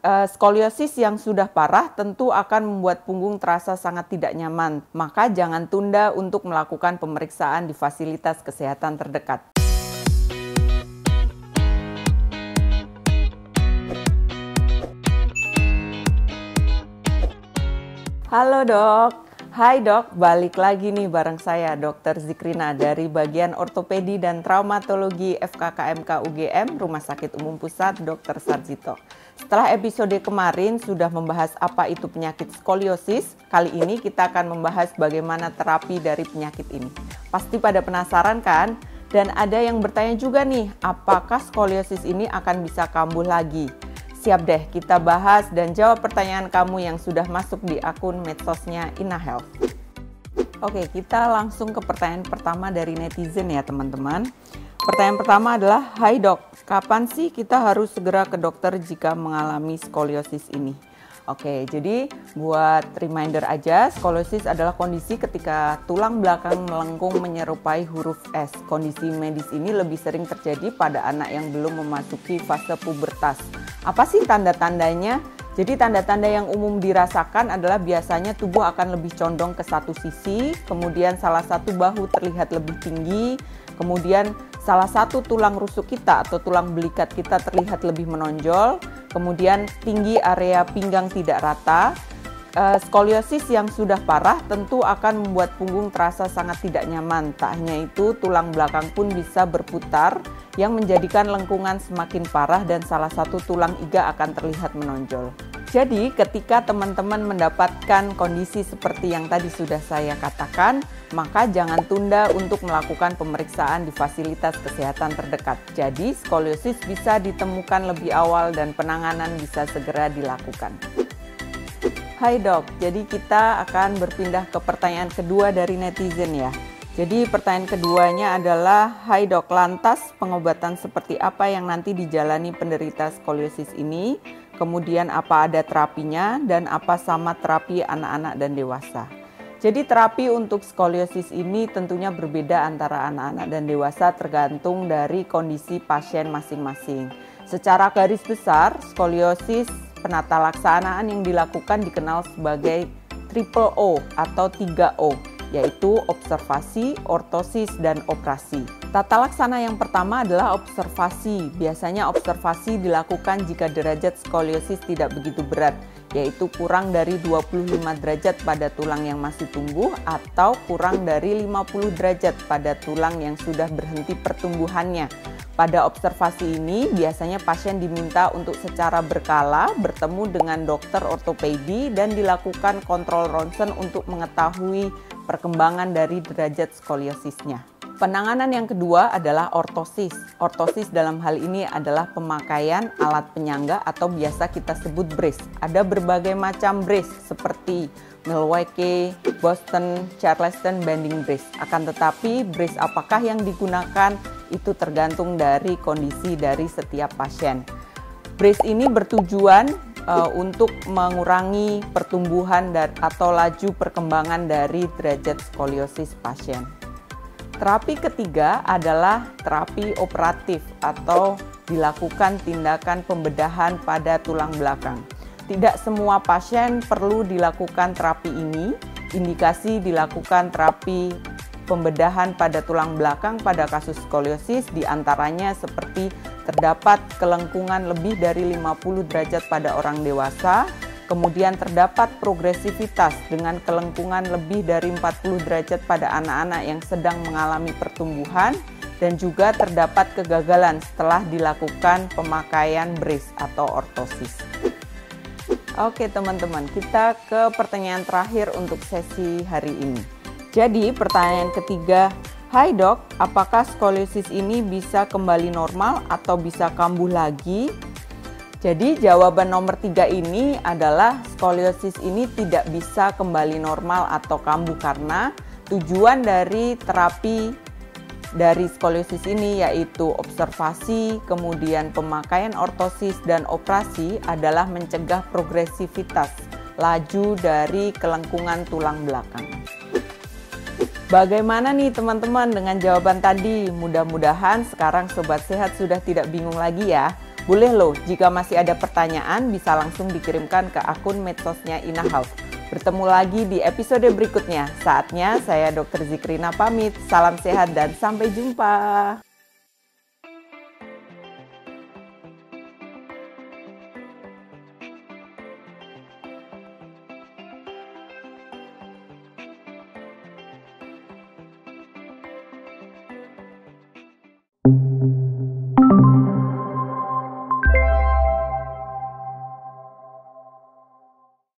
Skoliosis yang sudah parah tentu akan membuat punggung terasa sangat tidak nyaman. Maka jangan tunda untuk melakukan pemeriksaan di fasilitas kesehatan terdekat. Halo dok. Hai dok, balik lagi nih bareng saya Dr. Zikrina dari bagian ortopedi dan traumatologi FKKMK UGM Rumah Sakit Umum Pusat Dr. Sarjito. Setelah episode kemarin sudah membahas apa itu penyakit skoliosis, kali ini kita akan membahas bagaimana terapi dari penyakit ini. Pasti pada penasaran kan? Dan ada yang bertanya juga nih, apakah skoliosis ini akan bisa kambuh lagi? Siap deh, kita bahas dan jawab pertanyaan kamu yang sudah masuk di akun medsosnya InaHealth. Oke, kita langsung ke pertanyaan pertama dari netizen ya teman-teman. Pertanyaan pertama adalah, hai dok, kapan sih kita harus segera ke dokter jika mengalami skoliosis ini? Oke, jadi buat reminder aja, skoliosis adalah kondisi ketika tulang belakang melengkung menyerupai huruf S. Kondisi medis ini lebih sering terjadi pada anak yang belum memasuki fase pubertas. Apa sih tanda-tandanya? Jadi tanda-tanda yang umum dirasakan adalah biasanya tubuh akan lebih condong ke satu sisi, kemudian salah satu bahu terlihat lebih tinggi, kemudian salah satu tulang rusuk kita atau tulang belikat kita terlihat lebih menonjol, kemudian tinggi area pinggang tidak rata. Skoliosis yang sudah parah tentu akan membuat punggung terasa sangat tidak nyaman. Tak hanya itu, tulang belakang pun bisa berputar yang menjadikan lengkungan semakin parah dan salah satu tulang iga akan terlihat menonjol. Jadi ketika teman-teman mendapatkan kondisi seperti yang tadi sudah saya katakan, maka jangan tunda untuk melakukan pemeriksaan di fasilitas kesehatan terdekat. Jadi skoliosis bisa ditemukan lebih awal dan penanganan bisa segera dilakukan. Hai dok, jadi kita akan berpindah ke pertanyaan kedua dari netizen ya. Jadi pertanyaan keduanya adalah, hai dok, lantas pengobatan seperti apa yang nanti dijalani penderita skoliosis ini? Kemudian apa ada terapinya dan apa sama terapi anak-anak dan dewasa? Jadi terapi untuk skoliosis ini tentunya berbeda antara anak-anak dan dewasa tergantung dari kondisi pasien masing-masing. Secara garis besar, skoliosis penata laksanaan yang dilakukan dikenal sebagai triple O atau 3O, yaitu observasi, ortosis, dan operasi. Tata laksana yang pertama adalah observasi. Biasanya observasi dilakukan jika derajat skoliosis tidak begitu berat, yaitu kurang dari 25 derajat pada tulang yang masih tumbuh atau kurang dari 50 derajat pada tulang yang sudah berhenti pertumbuhannya. Pada observasi ini, biasanya pasien diminta untuk secara berkala bertemu dengan dokter ortopedi dan dilakukan kontrol ronsen untuk mengetahui perkembangan dari derajat skoliosisnya. Penanganan yang kedua adalah ortosis. Ortosis dalam hal ini adalah pemakaian alat penyangga atau biasa kita sebut brace. Ada berbagai macam brace seperti Milwaukee, Boston, Charleston bending brace. Akan tetapi brace apakah yang digunakan itu tergantung dari kondisi dari setiap pasien. Brace ini bertujuan untuk mengurangi pertumbuhan atau laju perkembangan dari derajat skoliosis pasien. Terapi ketiga adalah terapi operatif atau dilakukan tindakan pembedahan pada tulang belakang. Tidak semua pasien perlu dilakukan terapi ini. Indikasi dilakukan terapi pembedahan pada tulang belakang pada kasus skoliosis diantaranya seperti terdapat kelengkungan lebih dari 50 derajat pada orang dewasa, kemudian terdapat progresivitas dengan kelengkungan lebih dari 40 derajat pada anak-anak yang sedang mengalami pertumbuhan, dan juga terdapat kegagalan setelah dilakukan pemakaian brace atau ortosis. Oke teman-teman, kita ke pertanyaan terakhir untuk sesi hari ini. Jadi pertanyaan ketiga, hai dok, apakah skoliosis ini bisa kembali normal atau bisa kambuh lagi? Jadi jawaban nomor 3 ini adalah skoliosis ini tidak bisa kembali normal atau kambuh karena tujuan dari terapi dari skoliosis ini yaitu observasi, kemudian pemakaian ortosis dan operasi adalah mencegah progresivitas laju dari kelengkungan tulang belakang. Bagaimana nih teman-teman dengan jawaban tadi? Mudah-mudahan sekarang Sobat Sehat sudah tidak bingung lagi ya. Boleh loh, jika masih ada pertanyaan bisa langsung dikirimkan ke akun medsosnya InaHealth. Bertemu lagi di episode berikutnya. Saatnya saya Dr. Zikrina pamit. Salam sehat dan sampai jumpa.